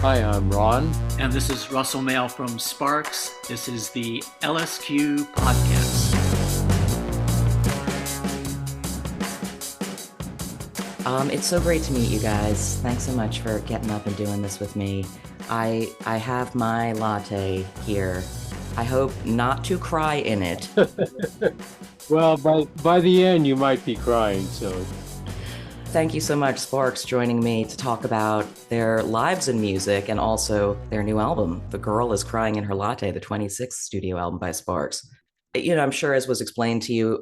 Hi, I'm Ron. And this is Russell Mael from Sparks. This is the LSQ podcast. It's so great to meet you guys. Thanks so much for getting up and doing this with me. I have my latte here. I hope not to cry in it. Well, by the end, you might be crying, so. Thank you so much, Sparks, joining me to talk about their lives in music and also their new album, The Girl is Crying in Her Latte, the 26th studio album by Sparks. I'm sure as was explained to you,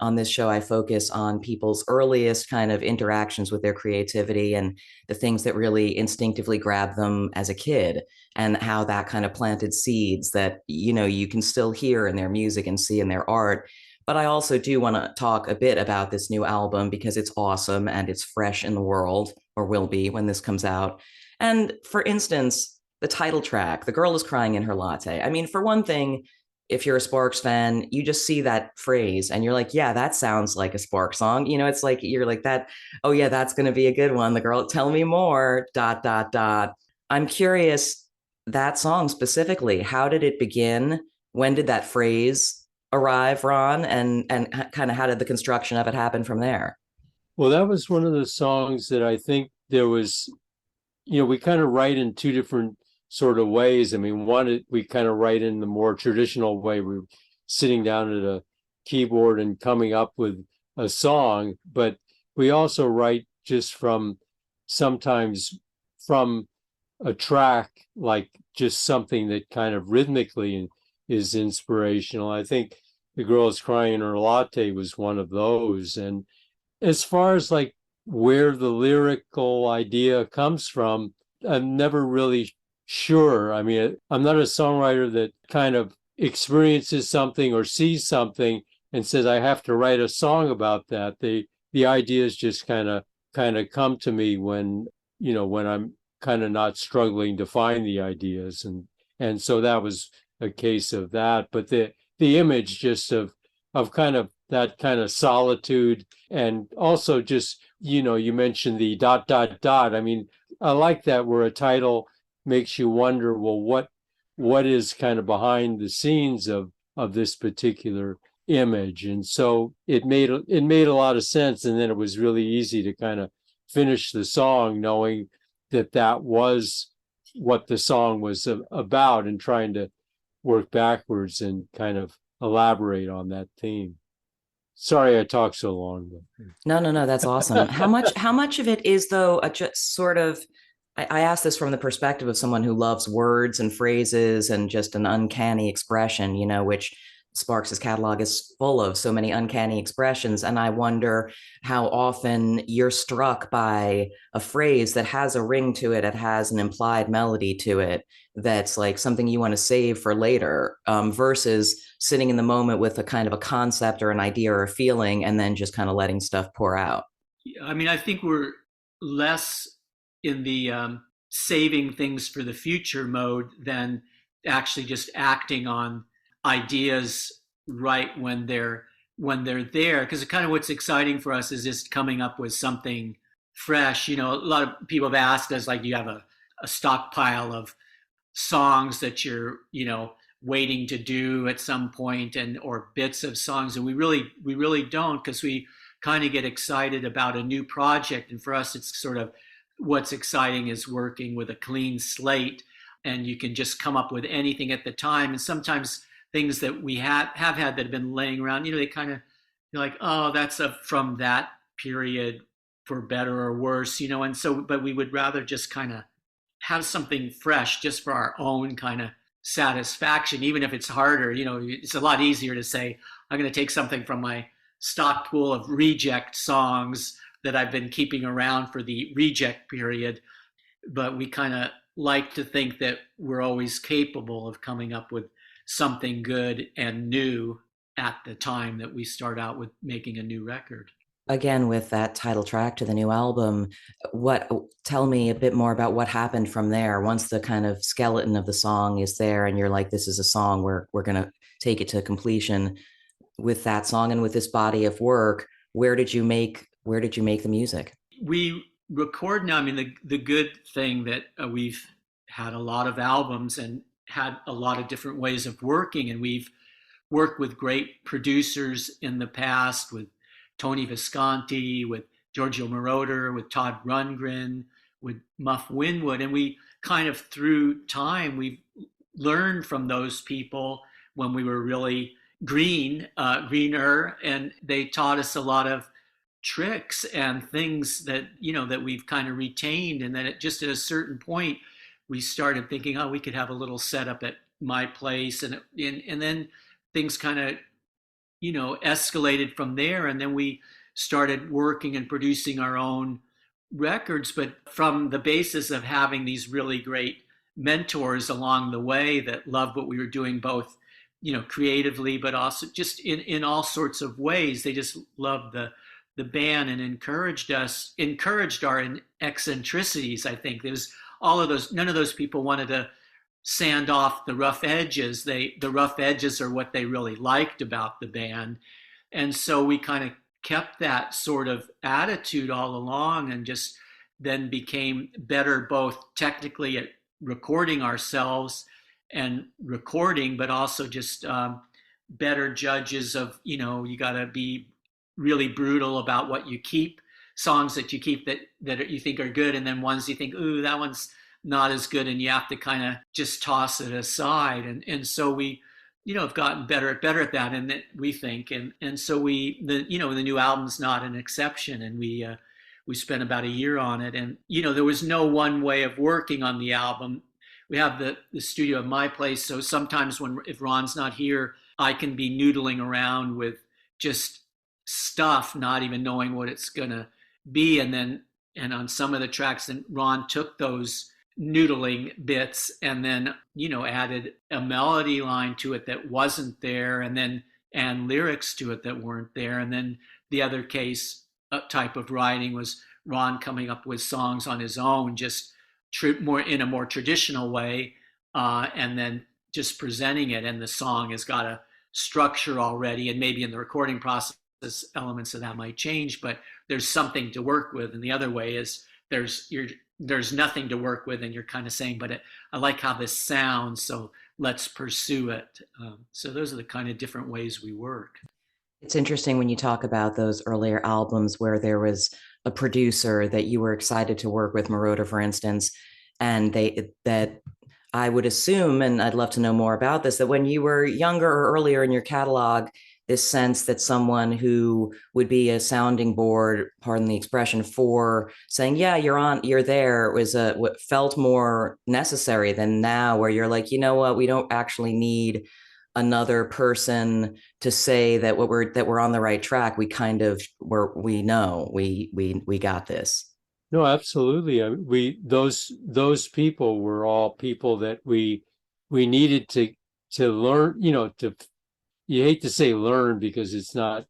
on this show, I focus on people's earliest kind of interactions with their creativity and the things that really instinctively grab them as a kid and how that kind of planted seeds that, you can still hear in their music and see in their art. But I also do want to talk a bit about this new album because it's awesome and it's fresh in the world, or will be when this comes out. And for instance, the title track, The Girl is Crying in Her Latte. I mean, for one thing, if you're a Sparks fan, you just see that phrase and you're like, yeah, that sounds like a Sparks song. It's like, you're like that, oh yeah, that's going to be a good one. The girl, tell me more, ... I'm curious, that song specifically, how did it begin? When did that phrase arrive, Ron? And kind of how did the construction of it happen from there? Well, that was one of the songs that I think there was, we kind of write in two different sort of ways. I mean, one, we kind of write in the more traditional way. We're sitting down at a keyboard and coming up with a song, but we also write just sometimes from a track, like just something that kind of rhythmically is inspirational. I think The Girl is Crying in Her Latte was one of those. And as far as like where the lyrical idea comes from, I'm never really sure. I mean, I'm not a songwriter that kind of experiences something or sees something and says, I have to write a song about that. The ideas just kind of come to me when I'm kind of not struggling to find the ideas. And so that was a case of that. But the image just of kind of that kind of solitude, and also just, you mentioned the ... I mean, I like that, where a title makes you wonder, well, what is kind of behind the scenes of this particular image. And so it made a lot of sense. And then it was really easy to kind of finish the song knowing that was what the song was about, and trying to work backwards and kind of elaborate on that theme. Sorry I talked so long. No, that's awesome. How much of it is, though, a just sort of, I ask this from the perspective of someone who loves words and phrases and just an uncanny expression, which Sparks' catalog is full of so many uncanny expressions. And I wonder how often you're struck by a phrase that has a ring to it, it has an implied melody to it, that's like something you want to save for later, versus sitting in the moment with a kind of a concept or an idea or a feeling and then just kind of letting stuff pour out. I mean, I think we're less in the saving things for the future mode than actually just acting on ideas right when they're there, because kind of what's exciting for us is just coming up with something fresh. A lot of people have asked us, like, you have a stockpile of songs that you're waiting to do at some point, and or bits of songs, and we really don't, because we kind of get excited about a new project. And for us, it's sort of, what's exciting is working with a clean slate, and you can just come up with anything at the time. And sometimes things that we have had that have been laying around, they kind of, you're like, oh, that's from that period, for better or worse, and so, but we would rather just kind of have something fresh just for our own kind of satisfaction, even if it's harder. It's a lot easier to say, I'm going to take something from my stock pool of reject songs that I've been keeping around for the reject period. But we kind of like to think that we're always capable of coming up with something good and new at the time that we start out with making a new record. Again, with that title track to the new album, tell me a bit more about what happened from there once the kind of skeleton of the song is there and you're like, this is a song where we're going to take it to completion. With that song and with this body of work, where did you make the music? We record now. I mean, the good thing that we've had a lot of albums and had a lot of different ways of working. And we've worked with great producers in the past, with Tony Visconti, with Giorgio Moroder, with Todd Rundgren, with Muff Winwood. And we kind of, through time, we've learned from those people when we were really greener, and they taught us a lot of tricks and things that, that we've kind of retained. And then just at a certain point, we started thinking, oh, we could have a little setup at my place. And then things kind of, escalated from there. And then we started working and producing our own records, but from the basis of having these really great mentors along the way that loved what we were doing, both, creatively, but also just in all sorts of ways. They just loved the band and encouraged our eccentricities. I think there's all of those. None of those people wanted to sand off the rough edges. The rough edges are what they really liked about the band. And so we kind of kept that sort of attitude all along, and just then became better both technically at recording ourselves and recording, but also just better judges of, you got to be really brutal about what you keep, songs that you keep that you think are good, and then ones you think, ooh, that one's not as good, and you have to kind of just toss it aside. And so we, have gotten better at that, and that we think, and so the new album's not an exception, and we spent about a year on it, and there was no one way of working on the album. We have the studio at my place, so sometimes if Ron's not here, I can be noodling around with just stuff, not even knowing what it's gonna be, and on some of the tracks, then Ron took those noodling bits and then added a melody line to it that wasn't there, and lyrics to it that weren't there. And then the other type of writing was Ron coming up with songs on his own, just more in a more traditional way, and then just presenting it, and the song has got a structure already, and maybe in the recording process elements of that might change, but there's something to work with. And the other way is there's nothing to work with, and you're kind of saying, but I like how this sounds, so let's pursue it. So those are the kind of different ways we work. It's interesting when you talk about those earlier albums where there was a producer that you were excited to work with, Moroder, for instance, and that I would assume, and I'd love to know more about this, that when you were younger or earlier in your catalog, this sense that someone who would be a sounding board, pardon the expression, for saying, yeah, you're there, was what felt more necessary than now, where you're like, you know what, we don't actually need another person to say that we're on the right track. We kind of we know we got this. No, absolutely. I mean, those people were all people that we needed to learn, you hate to say learn, because that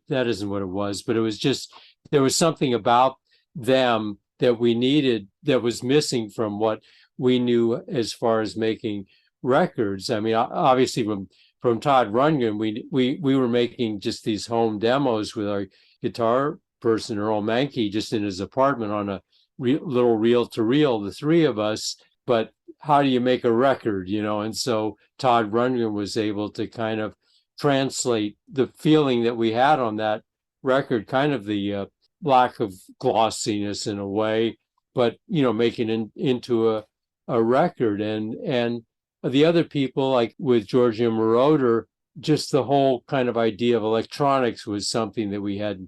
isn't what it was, but it was just, there was something about them that we needed, that was missing from what we knew as far as making records. I mean, obviously from Todd Rundgren, we were making just these home demos with our guitar person, Earl Mankey, just in his apartment on a little reel-to-reel, the three of us. But how do you make a record, And so Todd Rundgren was able to kind of translate the feeling that we had on that record, kind of the lack of glossiness in a way, but making it into a record. And the other people, like with Giorgio Moroder, just the whole kind of idea of electronics was something that we had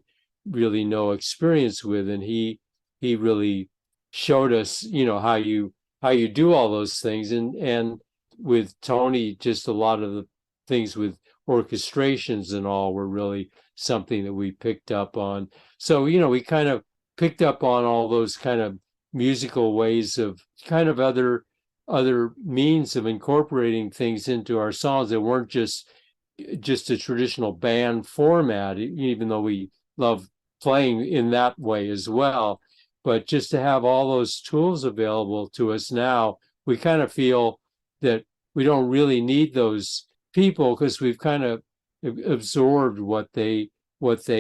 really no experience with, and he really showed us how you do all those things. And with Tony, just a lot of the things with orchestrations and all were really something that we picked up on. So we kind of picked up on all those kind of musical ways of kind of other means of incorporating things into our songs that weren't just a traditional band format, even though we love playing in that way as well. But just to have all those tools available to us now, we kind of feel that we don't really need those people, because we've kind of absorbed what they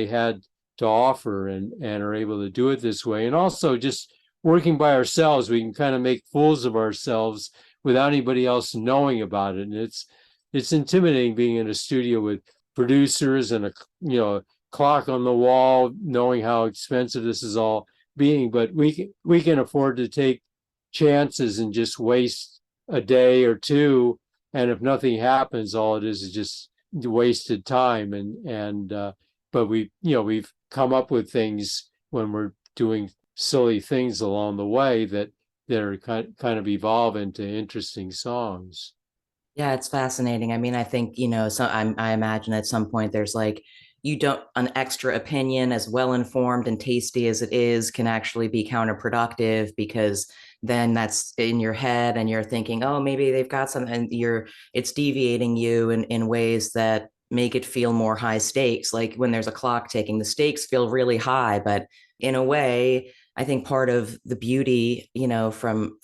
had to offer, and are able to do it this way. And also just working by ourselves, we can kind of make fools of ourselves without anybody else knowing about it. And it's intimidating being in a studio with producers and a clock on the wall, knowing how expensive this is all being. But we can afford to take chances and just waste a day or two. And if nothing happens, all it is just wasted time. But we've come up with things when we're doing silly things along the way that are kind of evolve into interesting songs. Yeah, it's fascinating. I mean, I think, so I imagine at some point there's like, an extra opinion, as well informed and tasty as it is, can actually be counterproductive, because then that's in your head and you're thinking, oh, maybe they've got something, and it's deviating you in ways that make it feel more high stakes. Like when there's a clock ticking, the stakes feel really high, but in a way, I think part of the beauty, from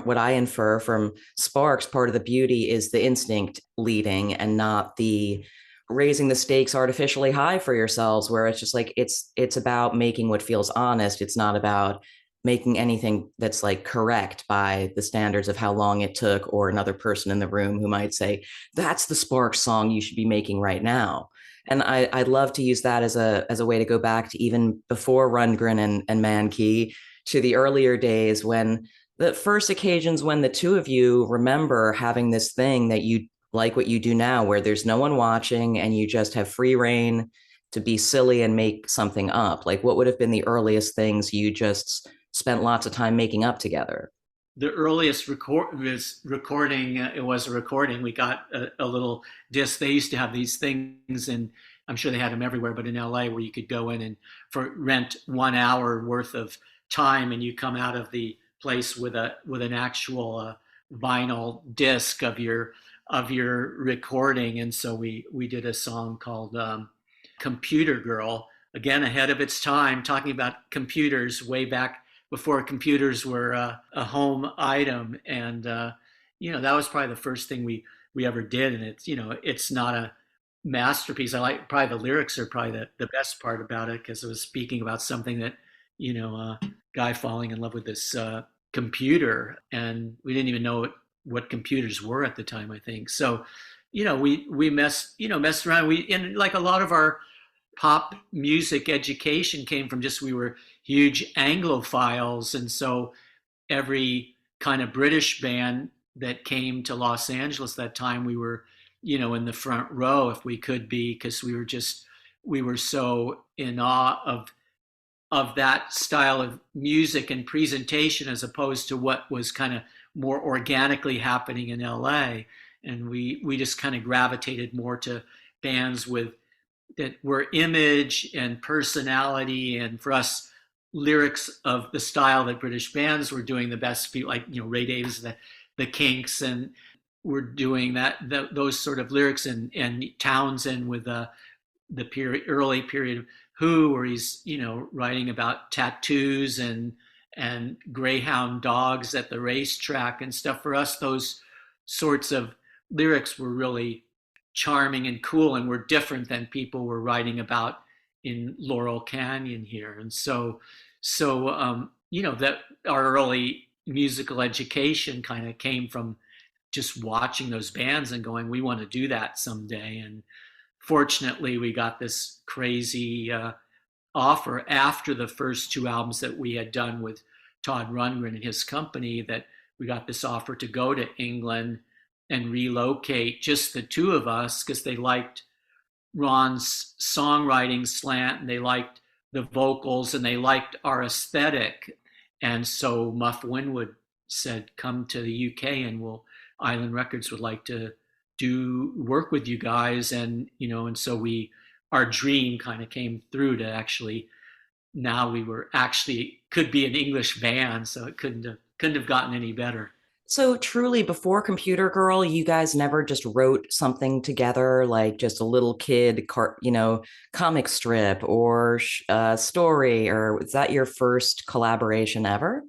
what I infer from Sparks, part of the beauty is the instinct leading, and not the raising the stakes artificially high for yourselves, where it's just like it's about making what feels honest. It's not about making anything that's like correct by the standards of how long it took, or another person in the room who might say, that's the Sparks song you should be making right now. And I'd love to use that as a way to go back to even before Rundgren and Mankey, to the earlier days, when the first occasions when the two of you remember having this thing that you like what you do now, where there's no one watching and you just have free reign to be silly and make something up. Like, what would have been the earliest things you just spent lots of time making up together? The earliest recording. It was a recording. We got a little disc. They used to have these things, and I'm sure they had them everywhere, but in LA, where you could go in and rent 1 hour worth of time, and you come out of the place with an actual vinyl disc of your recording. And so we did a song called Computer Girl, again ahead of its time, talking about computers way back before computers were a home item. And that was probably the first thing we ever did. And it's not a masterpiece. I like, probably the lyrics are probably the best part about it, because it was speaking about something that, a guy falling in love with this computer, and we didn't even know what computers were at the time, I think. So, we messed around. And like a lot of our pop music education came from we were huge Anglophiles. And so every kind of British band that came to Los Angeles that time, we were, in the front row if we could be, because we were so in awe of that style of music and presentation, as opposed to what was kind of more organically happening in LA. And we just kind of gravitated more to bands that were image and personality, and for us, lyrics of the style that British bands were doing the best, like Ray Davies, the Kinks, and we're doing those sort of lyrics, and Townsend with the early period of Who, where he's writing about tattoos and greyhound dogs at the racetrack and stuff. For us, those sorts of lyrics were really charming and cool, and were different than people were writing about in Laurel Canyon here. And so that our early musical education kind of came from just watching those bands and going, we want to do that someday. And fortunately, we got this crazy offer after the first two albums that we had done with Todd Rundgren and his company, that we got this offer to go to England and relocate, just the two of us, because they liked Ron's songwriting slant, and they liked the vocals, and they liked our aesthetic. And so Muff Winwood said, come to the UK, and Island Records would like to work with you guys. And and so our dream kind of came through to actually, now we were actually could be an English band, so it couldn't have gotten any better. So truly, before Computer Girl, you guys never just wrote something together, like just a little kid comic strip or story, or was that your first collaboration ever?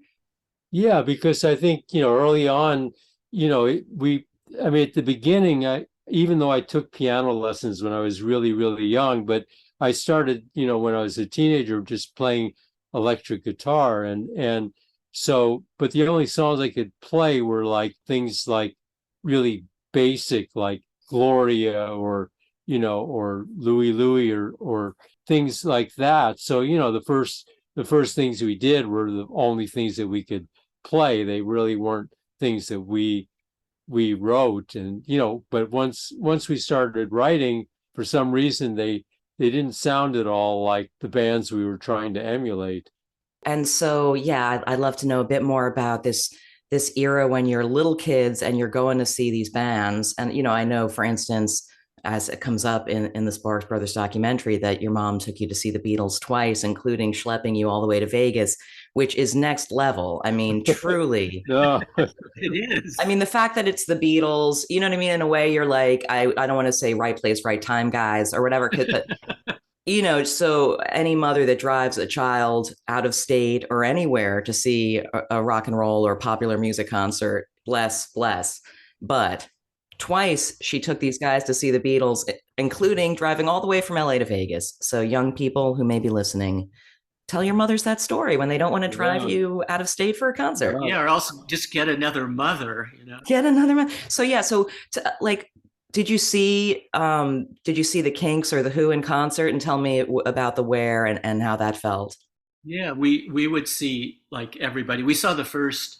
Yeah, because I think early on, at the beginning, even though I took piano lessons when I was really, really young, but I started, when I was a teenager, just playing electric guitar, and So, but the only songs I could play were like things like really basic, like Gloria or, or Louie Louie or things like that. So, the first things we did were the only things that we could play. They really weren't things that we wrote. And, but once we started writing, for some reason they didn't sound at all like the bands we were trying to emulate. And so, yeah, I'd love to know a bit more about this era when you're little kids and you're going to see these bands. And I know, for instance, as it comes up in the Sparks Brothers documentary, that your mom took you to see the Beatles twice, including schlepping you all the way to Vegas, which is next level. I mean, truly. No. It is. I mean, the fact that it's the Beatles, you know what I mean? In a way, you're like, I don't want to say right place, right time, guys, or whatever, but so any mother that drives a child out of state or anywhere to see a rock and roll or popular music concert, bless. But twice she took these guys to see the Beatles, including driving all the way from LA to Vegas. So young people who may be listening, tell your mothers that story when they don't want to drive you out of state for a concert. Yeah, or also just get another mother, Get another one. So yeah, like, did you see the Kinks or the Who in concert, and tell me about the Where and how that felt? Yeah, we would see like everybody. We saw the first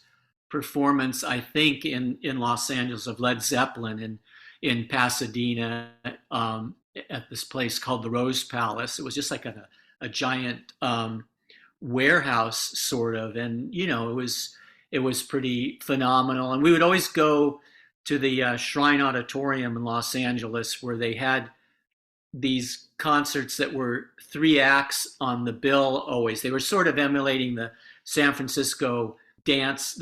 performance, I think, in Los Angeles of Led Zeppelin in Pasadena, at this place called the Rose Palace. It was just like a giant warehouse sort of, and it was pretty phenomenal. And we would always go to the Shrine Auditorium in Los Angeles, where they had these concerts that were three acts on the bill always. They were sort of emulating the San Francisco dance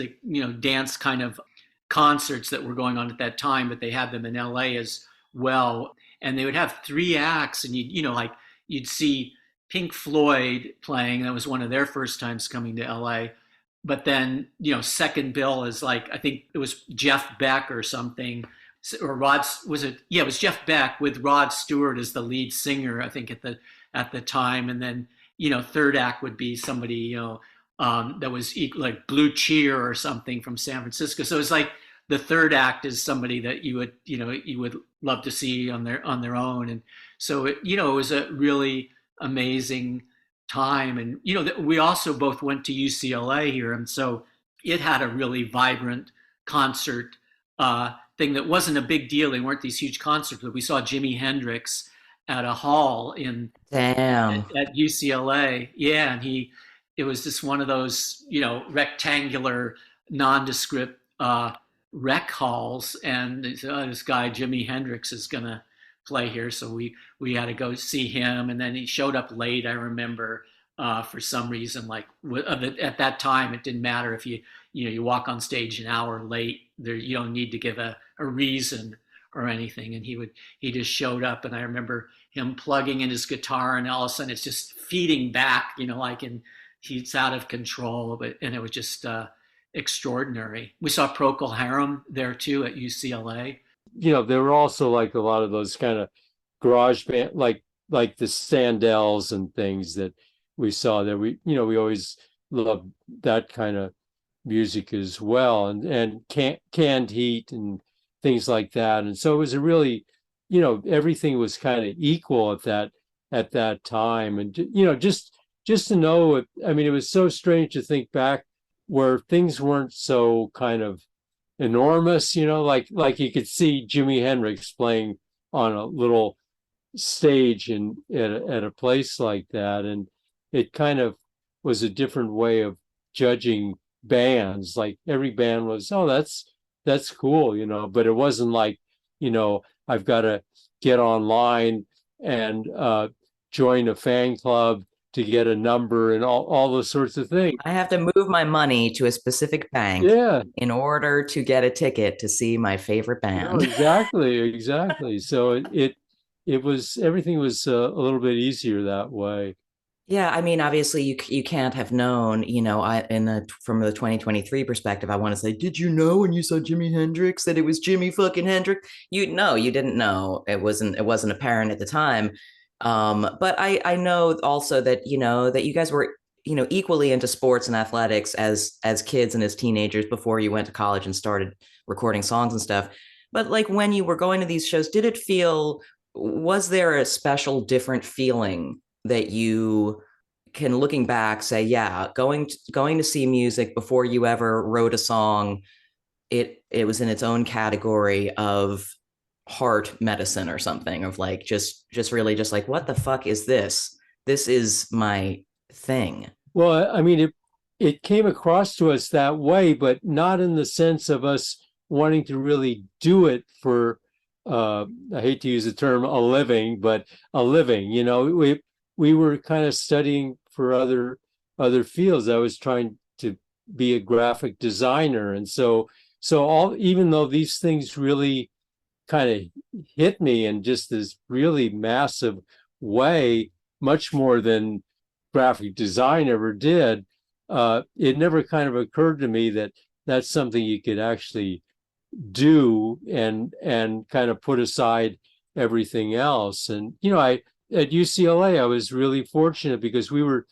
kind of concerts that were going on at that time, but they had them in LA as well. And they would have three acts, and you'd see Pink Floyd playing. That was one of their first times coming to LA. But then, second bill is like, I think it was Jeff Beck or something, or was it? Yeah, it was Jeff Beck with Rod Stewart as the lead singer, I think at the time. And then, third act would be somebody, that was like Blue Cheer or something from San Francisco. So it's like the third act is somebody that you would love to see on their own. And so it was a really amazing time. And we also both went to UCLA here, and so it had a really vibrant concert thing that wasn't a big deal. They weren't these huge concerts, but we saw Jimi Hendrix at a hall at UCLA. Yeah, and it was just one of those rectangular nondescript rec halls, and they said, oh, this guy Jimi Hendrix is gonna play here, so we had to go see him. And then he showed up late, I remember, for some reason. Like at that time, it didn't matter if you walk on stage an hour late. There, you don't need to give a reason or anything. And he just showed up, and I remember him plugging in his guitar, and all of a sudden it's just feeding back, and he's out of control. And it was just extraordinary. We saw Procol Harum there too at UCLA. There were also like a lot of those kind of garage band, like the Sandells and things that we saw there. We always loved that kind of music as well, and Canned Heat and things like that. And so it was a really, everything was kind of equal at that time. And just to know it, I mean, it was so strange to think back where things weren't so kind of enormous, like you could see Jimi Hendrix playing on a little stage at a place like that. And it kind of was a different way of judging bands. Like every band was, oh, that's cool, but it wasn't like, I've got to get online and join a fan club to get a number and all those sorts of things. I have to move my money to a specific bank in order to get a ticket to see my favorite band. No, exactly. So everything was a little bit easier that way. Yeah, I mean, obviously, you can't have known, from the 2023 perspective. I want to say, did you know when you saw Jimi Hendrix that it was Jimi fucking Hendrix? You didn't know. It wasn't apparent at the time. But I know also that that you guys were equally into sports and athletics as kids and as teenagers before you went to college and started recording songs and stuff. But like when you were going to these shows, was there a special different feeling that you can, looking back, say, yeah, going to see music before you ever wrote a song, it was in its own category of heart medicine or something, of like just really just like, what the fuck is this? This is my thing. Well, I mean, it came across to us that way, but not in the sense of us wanting to really do it for, I hate to use the term a living, but a living. We were kind of studying for other fields. I was trying to be a graphic designer, and so all, even though these things really kind of hit me in just this really massive way, much more than graphic design ever did, it never kind of occurred to me that that's something you could actually do and kind of put aside everything else. And I at UCLA, I was really fortunate because when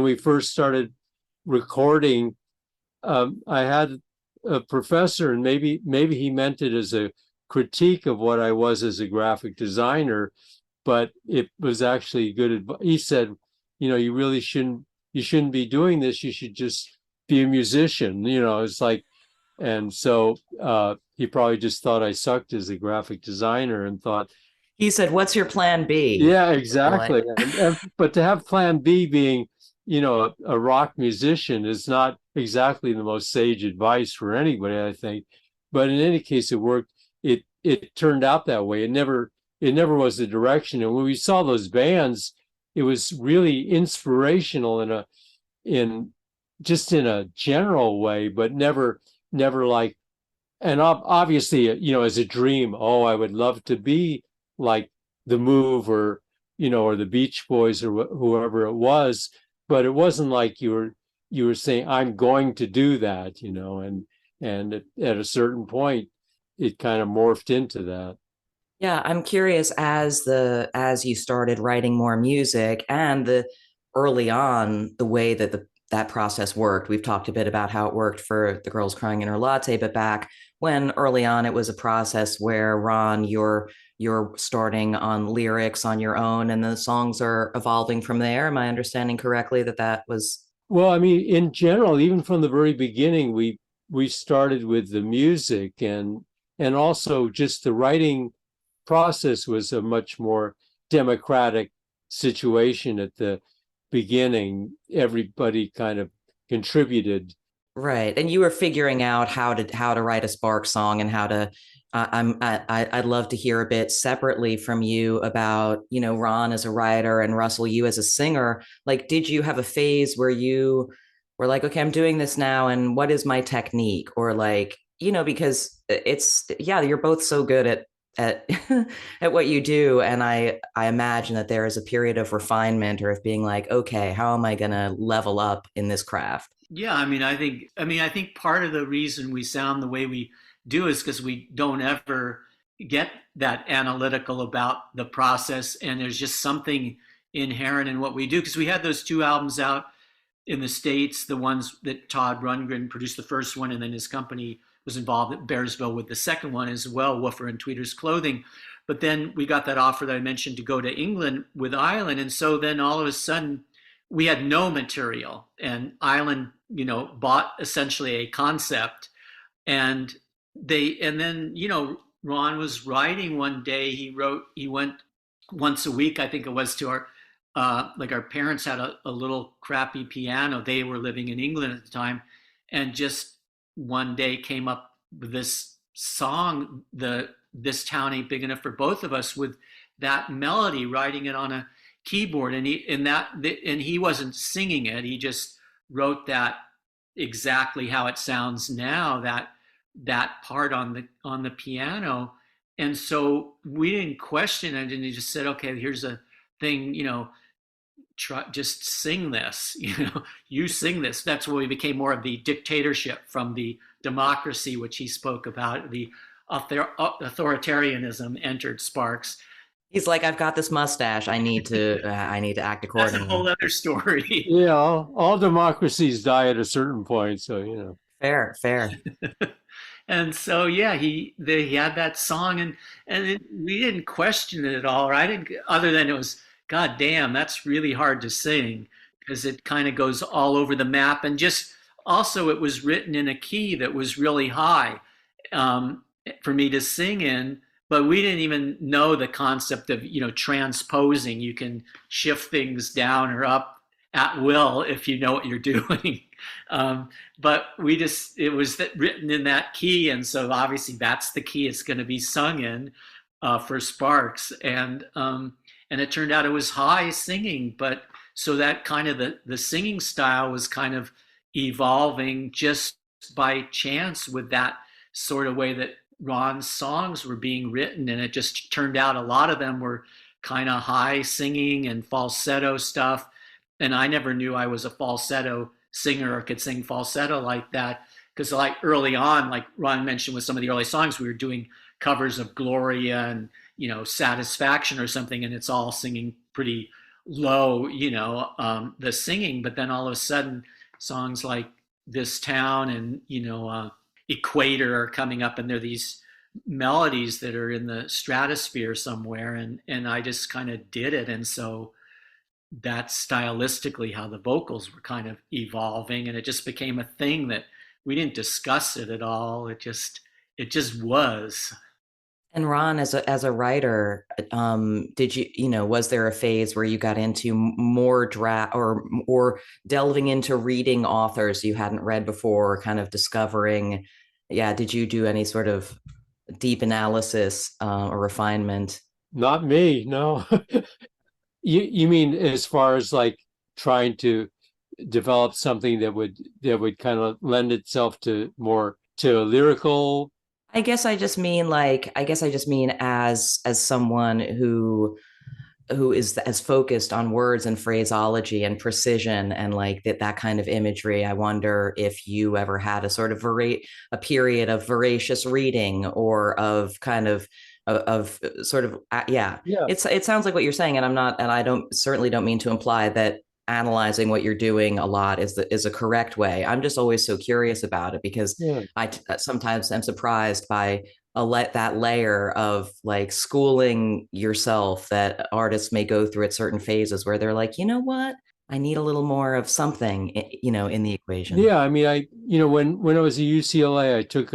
we first started recording, I had a professor, and maybe he meant it as a critique of what I was as a graphic designer, but it was actually good advice. He said, you really shouldn't be doing this. You should just be a musician. It's like, and so he probably just thought I sucked as a graphic designer and thought. He said, "What's your plan B?" Yeah, exactly. But to have plan B being, a rock musician is not exactly the most sage advice for anybody, I think. But in any case, it worked. It turned out that way. It never was the direction. And when we saw those bands, it was really inspirational in a general way, but never like, and obviously, as a dream, oh, I would love to be like the Move or the Beach Boys or whoever it was, but it wasn't like you were saying, I'm going to do that, and at a certain point, it kind of morphed into that. Yeah, I'm curious, as you started writing more music and the early on, the way that that process worked. We've talked a bit about how it worked for The Girls Crying in Her Latte, but back when early on it was a process where, Ron, you're starting on lyrics on your own and the songs are evolving from there. Am I understanding correctly that was? Well, I mean, in general, even from the very beginning, we started with the music, and also just the writing process was a much more democratic situation at the beginning. Everybody kind of contributed. Right. And you were figuring out how to write a Spark song and how to I'd love to hear a bit separately from you about, Ron as a writer and Russell, you as a singer. Like, did you have a phase where you were like, okay, I'm doing this now, and what is my technique? Or like, because you're both so good at at what you do, and I imagine that there is a period of refinement or of being like, okay, how am I going to level up in this craft? Yeah, I think part of the reason we sound the way we do is because we don't ever get that analytical about the process, and there's just something inherent in what we do, because we had those two albums out in the States, the ones that Todd Rundgren produced, the first one, and then his company was involved at Bearsville with the second one as well, Woofer and Tweeter's Clothing. But then we got that offer that I mentioned to go to England with Island, and so then all of a sudden we had no material, and Island, bought essentially a concept, and then Ron was writing one day. He went once a week, I think it was, to our parents had a little crappy piano. They were living in England at the time, and just one day came up with this song, This Town Ain't Big Enough for Both of Us, with that melody, writing it on a keyboard, and he wasn't singing it. He just wrote that exactly how it sounds now, that part on the piano. And so we didn't question it, and he just said, okay, here's a thing, just sing this, you sing this. That's where we became more of the dictatorship from the democracy, which he spoke about. The authoritarianism entered Sparks. He's like, I've got this mustache. I need to act That's a accordingly. whole other story. Yeah, all democracies die at a certain point. So, Fair, fair. And so yeah, he had that song, we didn't question it at all, or I didn't, other than it was, God damn, that's really hard to sing because it kind of goes all over the map, and just also it was written in a key that was really high, for me to sing in. But we didn't even know the concept of, transposing. You can shift things down or up at will if you know what you're doing. But it was written in that key, and so obviously that's the key it's going to be sung in, for Sparks, and it turned out it was high singing, but so that kind of the singing style was kind of evolving just by chance with that sort of way that Ron's songs were being written, and it just turned out a lot of them were kind of high singing and falsetto stuff, and I never knew I was a falsetto singer or could sing falsetto like that, because like early on, like Ron mentioned with some of the early songs, we were doing covers of Gloria and Satisfaction or something, and it's all singing pretty low, the singing. But then all of a sudden, songs like This Town and Equator are coming up, and they're these melodies that are in the stratosphere somewhere, and I just kind of did it. And so that's stylistically how the vocals were kind of evolving, and it just became a thing that we didn't discuss it at all. It just was. And Ron, as a writer, did was there a phase where you got into more draft or delving into reading authors you hadn't read before, kind of discovering? Yeah, did you do any sort of deep analysis or refinement? not me, no. You mean as far as like trying to develop something that would kind of lend itself to more to a lyrical. I guess I just mean as someone who is as focused on words and phraseology and precision and like that kind of imagery. I wonder if you ever had a sort of a period of voracious reading or of kind of sort of yeah. Yeah. It sounds like what you're saying, and I don't certainly don't mean to imply that analyzing what you're doing a lot is a correct way. I'm just always so curious about it because Yeah. I sometimes am surprised by that layer of like schooling yourself that artists may go through at certain phases where they're like, you know what, I need a little more of something, in the equation. Yeah, I mean, when I was at UCLA, I took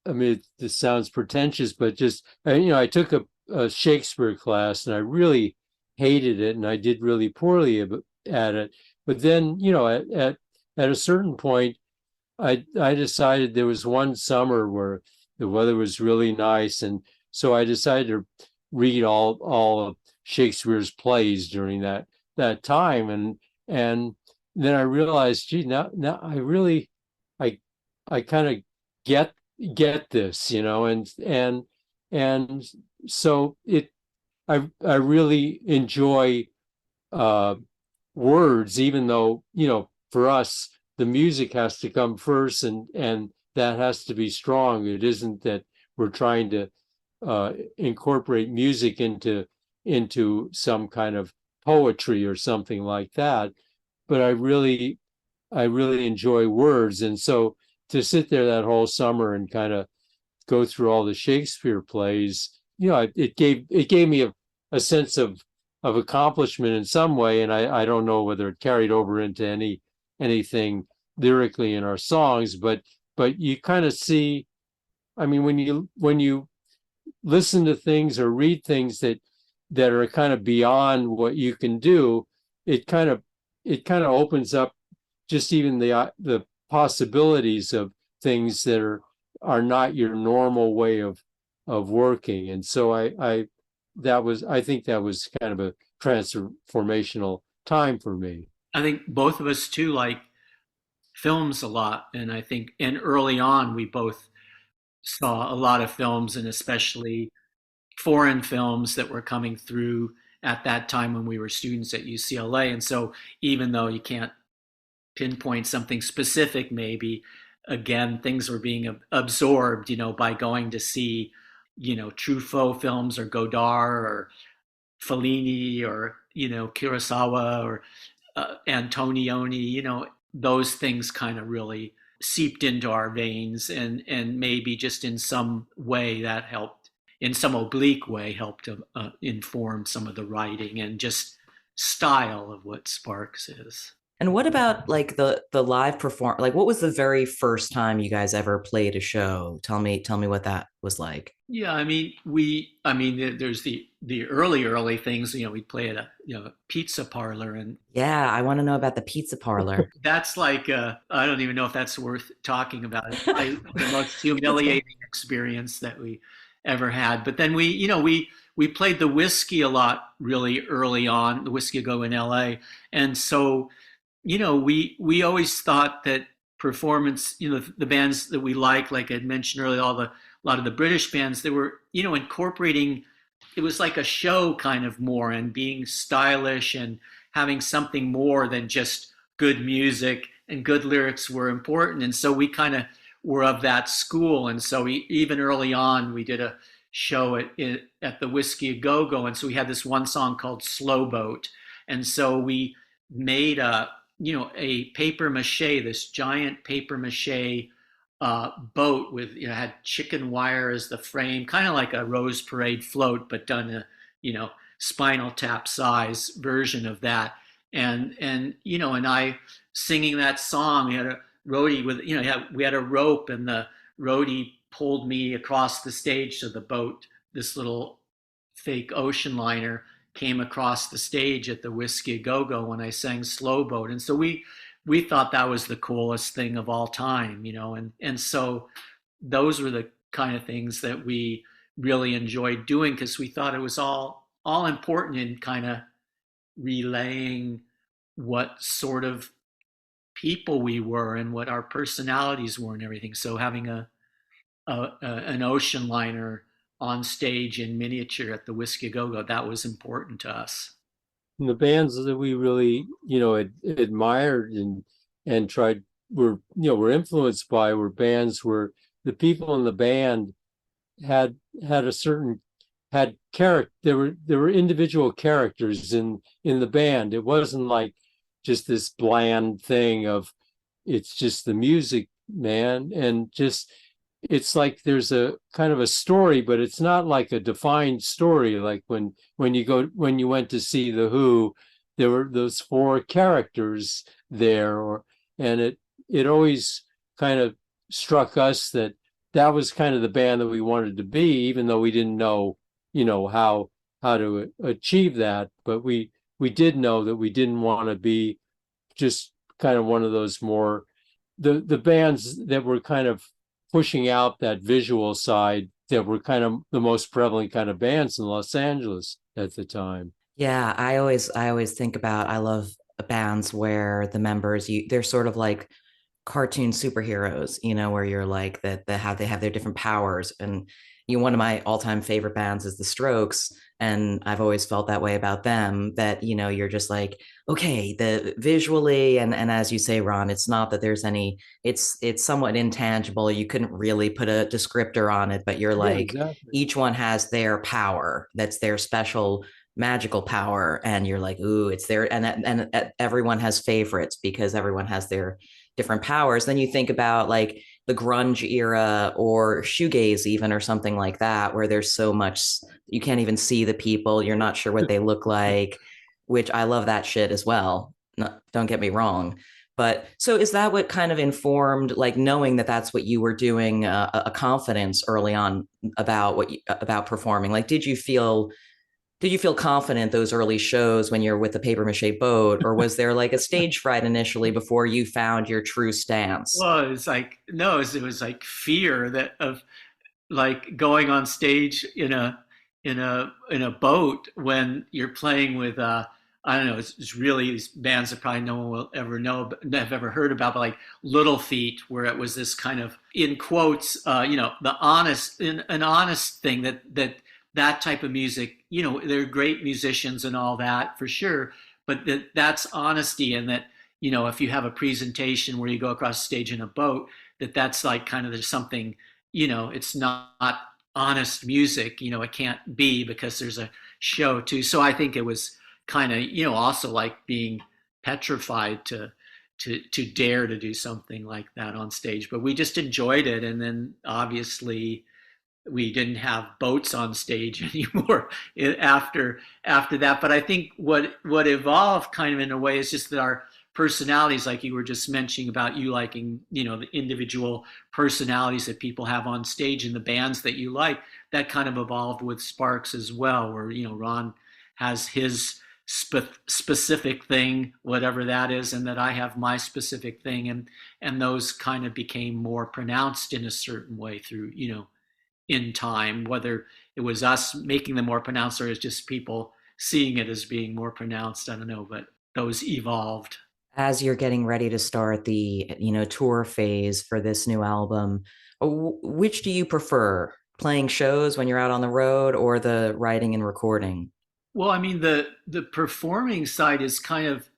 I mean, this sounds pretentious, but just, I took a Shakespeare class and I really hated it and I did really poorly at it. But then, at a certain point, I decided there was one summer where the weather was really nice. And so I decided to read all of Shakespeare's plays during that time. And then I realized, gee, now I I kind of get this, and so I really enjoy uh, words, even though, for us the music has to come first, and that has to be strong. It isn't that we're trying to incorporate music into some kind of poetry or something like that, but I really enjoy words. And so to sit there that whole summer and kind of go through all the Shakespeare plays, it gave me a sense of accomplishment in some way. And I don't know whether it carried over into anything lyrically in our songs, but you kind of see, I mean, when you listen to things or read things that are kind of beyond what you can do, it kind of opens up just even the possibilities of things that are not your normal way of working. And so I think that was kind of a transformational time for me. I think both of us too like films a lot, and I think and early on we both saw a lot of films, and especially foreign films that were coming through at that time when we were students at UCLA. And so even though you can't pinpoint something specific, maybe again things were being absorbed, by going to see, Truffaut films or Godard or Fellini or, Kurosawa or Antonioni, those things kind of really seeped into our veins, and maybe just in some way that helped, in some oblique way, helped to inform some of the writing and just style of what Sparks is. And what about like the live perform, like what was the very first time you guys ever played a show? Tell me what that was like. Yeah, there's the early things. We play at a pizza parlor, and Yeah, I want to know about the pizza parlor. that's like I don't even know if that's worth talking about. It's probably the most humiliating experience that we ever had. But then we played the Whiskey a lot really early on, the Whiskey Go in L.A. And so we always thought that performance, the bands that we like I mentioned earlier, a lot of the British bands, they were, incorporating, it was like a show kind of more, and being stylish and having something more than just good music, and good lyrics were important. And so we kind of were of that school. And so even early on, we did a show at the Whiskey A Go Go. And so we had this one song called Slow Boat. And so we made a paper mache, this giant paper mache boat with, had chicken wire as the frame, kind of like a Rose Parade float, but done Spinal Tap size version of that. And I singing that song. We had a roadie with, we had a rope, and the roadie pulled me across the stage to the boat. This little fake ocean liner came across the stage at the Whiskey Go Go when I sang Slow Boat. And so we thought that was the coolest thing of all time, and so those were the kind of things that we really enjoyed doing, because we thought it was all important in kind of relaying what sort of people we were and what our personalities were and everything. So having an ocean liner on stage in miniature at the Whiskey Go Go, that was important to us. And the bands that we really, admired and tried were influenced by were bands where the people in the band had a certain had character. There were individual characters in the band. It wasn't like just this bland thing of it's just the music, man, and just it's like there's a kind of a story, but it's not like a defined story. Like when you went to see The Who, there were those four characters there, and it always kind of struck us that was kind of the band that we wanted to be, even though we didn't know, how to achieve that. But we did know that we didn't want to be just kind of one of those more the bands that were kind of pushing out that visual side, that were kind of the most prevalent kind of bands in Los Angeles at the time. Yeah, I always think about, I love bands where the members, they're sort of like cartoon superheroes, where you're like that they have their different powers. And one of my all-time favorite bands is The Strokes, and I've always felt that way about them, that you're just like, okay, the visually, and as you say, Ron, it's not that there's any, it's somewhat intangible, you couldn't really put a descriptor on it, but you're like, yeah, exactly. Each one has their power, that's their special magical power, and you're like, ooh, it's there. And everyone has favorites because everyone has their different powers. Then you think about like the grunge era or shoegaze even, or something like that, where there's so much, you can't even see the people, you're not sure what they look like, which I love that shit as well. No, don't get me wrong. But so is that what kind of informed, like knowing that that's what you were doing, a confidence early on about about performing? Like, did you feel confident those early shows when you're with the paper mache boat, or was there like a stage fright initially before you found your true stance? Well, it was like, no, it was like fear of like going on stage in a boat when you're playing with I don't know, it's really these bands that probably no one will ever know, but have ever heard about, but like Little Feat, where it was this kind of, in quotes, the honest, an honest thing that type of music, they're great musicians and all that for sure, but that's honesty. And that, if you have a presentation where you go across the stage in a boat, that's like kind of, there's something, it's not honest music, it can't be, because there's a show too. So I think it was kind of, also like being petrified to dare to do something like that on stage. But we just enjoyed it. And then obviously we didn't have boats on stage anymore after that. But I think what evolved kind of in a way is just that our personalities, like you were just mentioning about you liking, the individual personalities that people have on stage and the bands that you like, that kind of evolved with Sparks as well, where, Ron has his specific thing, whatever that is, and that I have my specific thing. And those kind of became more pronounced in a certain way through, in time, whether it was us making them more pronounced or it's just people seeing it as being more pronounced. I don't know, but those evolved. As you're getting ready to start the, tour phase for this new album, which do you prefer, playing shows when you're out on the road or the writing and recording? Well, I mean, the performing side is kind of,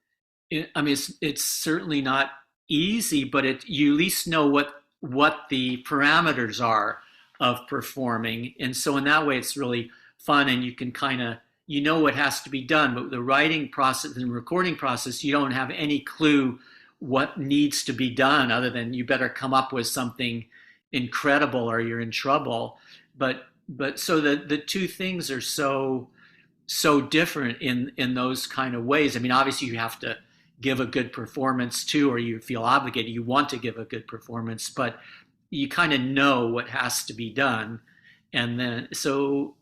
I mean, it's certainly not easy, but you at least know what the parameters are of performing. And so in that way, it's really fun, and you can kind of, what has to be done. But the writing process and recording process, you don't have any clue what needs to be done other than you better come up with something incredible or you're in trouble. But so the two things are so different in those kind of ways. I mean, obviously you have to give a good performance too, or you feel obligated, you want to give a good performance, but you kind of know what has to be done. And then, so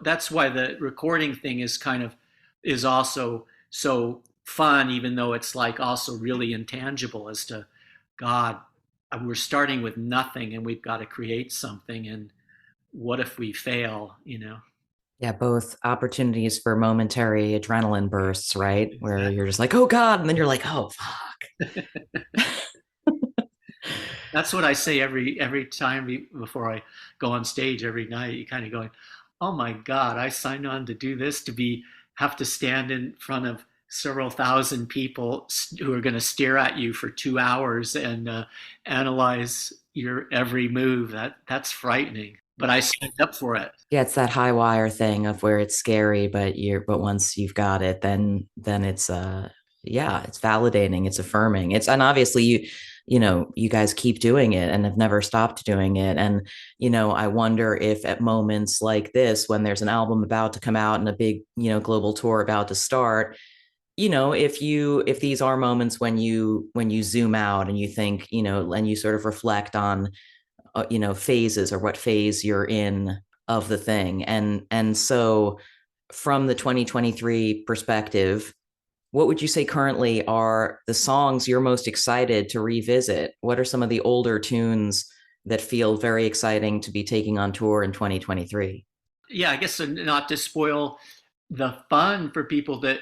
that's why the recording thing is also so fun, even though it's like also really intangible as to, God, we're starting with nothing and we've got to create something. And what if we fail, Yeah, both opportunities for momentary adrenaline bursts, right? Exactly. Where you're just like, oh God, and then you're like, oh fuck. That's what I say every time before I go on stage every night. You kind of going, oh my God, I signed on to do this, to have to stand in front of several thousand people who are going to stare at you for 2 hours and analyze your every move. That's frightening, but I signed up for it. Yeah, it's that high wire thing of where it's scary, but once you've got it, then it's it's validating, it's affirming. And obviously you guys keep doing it and have never stopped doing it. And I wonder if at moments like this, when there's an album about to come out and a big global tour about to start, if these are moments when you zoom out and you think, and you sort of reflect on phases or what phase you're in of the thing. And so from the 2023 perspective, what would you say currently are the songs you're most excited to revisit? What are some of the older tunes that feel very exciting to be taking on tour in 2023? Yeah, I guess not to spoil the fun for people to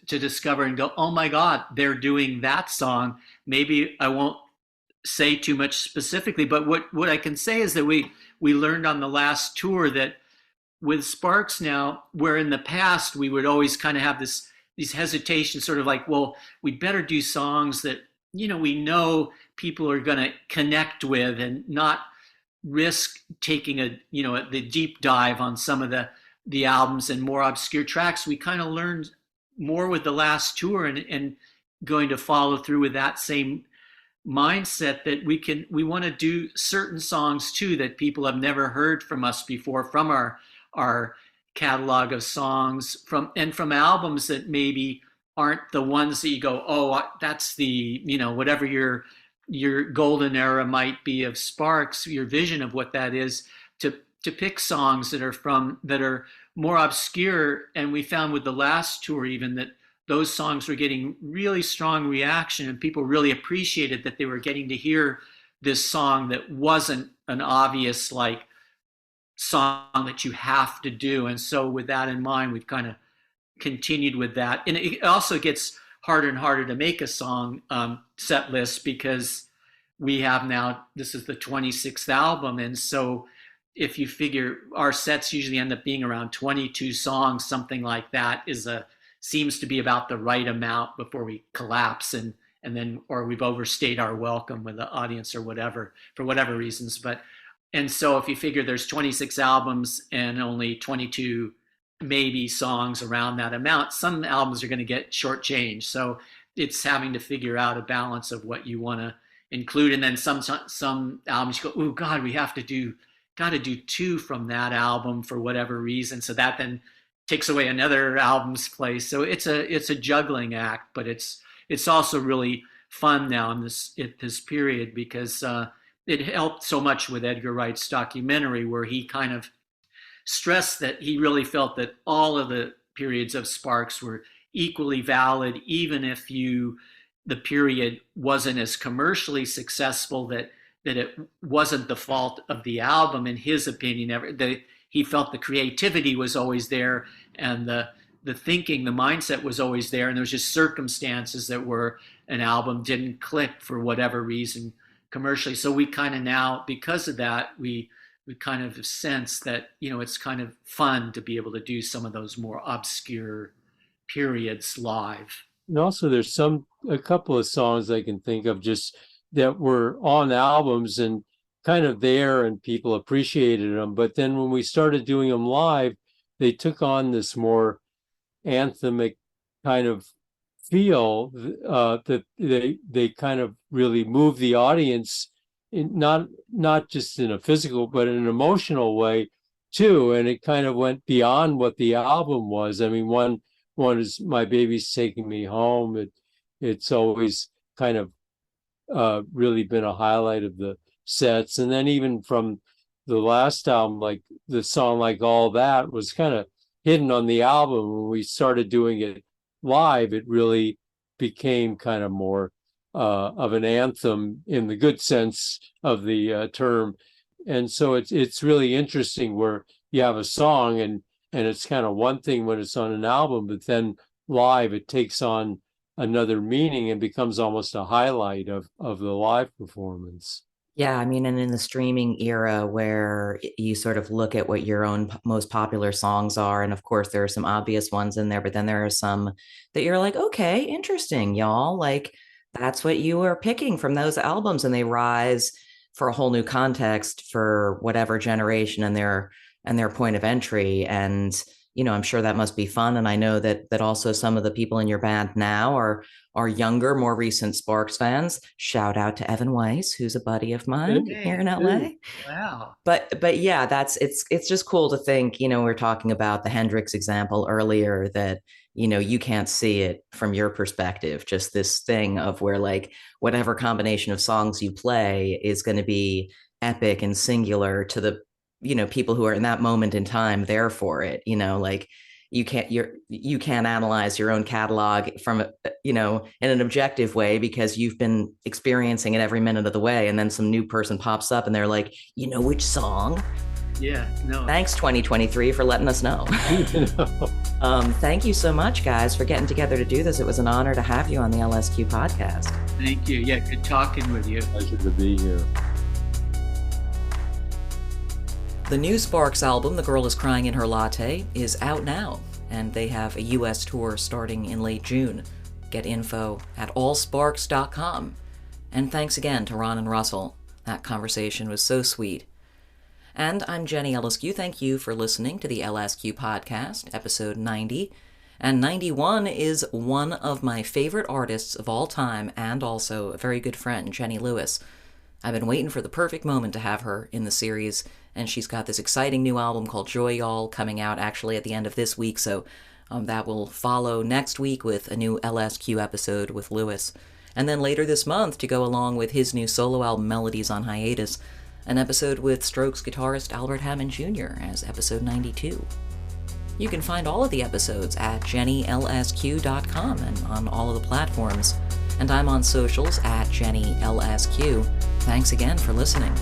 discover and go, oh my God, they're doing that song. Maybe I won't say too much specifically, but what I can say is that we learned on the last tour that with Sparks now, where in the past we would always kind of have these hesitations, sort of like, well, we better do songs that we know people are going to connect with and not risk taking the deep dive on some of the albums and more obscure tracks. We kind of learned more with the last tour and going to follow through with that same mindset that we want to do certain songs too that people have never heard from us before, from our catalog of songs, from albums that maybe aren't the ones that you go, oh, that's the whatever your golden era might be of Sparks, your vision of what that is, to pick songs that are more obscure. And we found with the last tour even that those songs were getting really strong reaction and people really appreciated that they were getting to hear this song that wasn't an obvious like song that you have to do. And so with that in mind, we've kind of continued with that. And it also gets harder and harder to make a song set list because we have now, this is the 26th album. And so if you figure our sets usually end up being around 22 songs, something like that seems to be about the right amount before we collapse and then, or we've overstayed our welcome with the audience or whatever, for whatever reasons. And so if you figure there's 26 albums and only 22 maybe songs around that amount. Some albums are going to get shortchanged, so it's having to figure out a balance of what you want to include. And then some albums you go, oh God, we have to do 2 from that album for whatever reason. So that then takes away another album's place. So it's a juggling act, but it's also really fun now in this period, because it helped so much with Edgar Wright's documentary, where he kind of stressed that he really felt that all of the periods of Sparks were equally valid, even if the period wasn't as commercially successful, that it wasn't the fault of the album, in his opinion. He felt the creativity was always there, and the thinking, the mindset was always there, and there was just circumstances that were an album didn't click for whatever reason commercially. So we kind of now, because of that, we kind of sense that, it's kind of fun to be able to do some of those more obscure periods live. And also there's a couple of songs I can think of just that were on albums and kind of there and people appreciated them. But then when we started doing them live, they took on this more anthemic kind of feel, that they kind of really move the audience not just in a physical but in an emotional way too, and it kind of went beyond what the album was. I mean, one is My Baby's Taking Me Home. It's always kind of really been a highlight of the sets. And then even from the last album, like the song Like All That was kind of hidden on the album. When we started doing it live, it really became kind of more of an anthem in the good sense of the term. And so it's really interesting where you have a song and it's kind of one thing when it's on an album, but then live it takes on another meaning and becomes almost a highlight of the live performance. Yeah, I mean, and in the streaming era where you sort of look at what your own most popular songs are, and of course there are some obvious ones in there, but then there are some that you're like, okay, interesting, y'all. Like, that's what you were picking from those albums, and they rise for a whole new context for whatever generation and their point of entry. And I'm sure that must be fun. And I know that also some of the people in your band now are younger, more recent Sparks fans. Shout out to Evan Weiss, who's a buddy of mine here in LA. Wow. But yeah, it's just cool to think, we're talking about the Hendrix example earlier, that you can't see it from your perspective, just this thing of where like whatever combination of songs you play is going to be epic and singular to the people who are in that moment in time there for it. Like you can't analyze your own catalog from in an objective way, because you've been experiencing it every minute of the way, and then some new person pops up and they're like, which song? Yeah, no. Thanks 2023 for letting us know. Thank you so much, guys, for getting together to do this. It was an honor to have you on the LSQ podcast. Thank you. Yeah, good talking with you. Pleasure to be here. The new Sparks album, The Girl Is Crying in Her Latte, is out now, and they have a US tour starting in late June. Get info at allsparks.com. And thanks again to Ron and Russell. That conversation was so sweet. And I'm Jenny LSQ. Thank you for listening to the LSQ podcast, episode 90. And 91 is one of my favorite artists of all time, and also a very good friend, Jenny Lewis. I've been waiting for the perfect moment to have her in the series, and she's got this exciting new album called Joy Y'all coming out actually at the end of this week, so that will follow next week with a new LSQ episode with Lewis. And then later this month, to go along with his new solo album Melodies on Hiatus, an episode with Strokes guitarist Albert Hammond Jr. as episode 92. You can find all of the episodes at jennylsq.com and on all of the platforms. And I'm on socials at jennylsq. Thanks again for listening.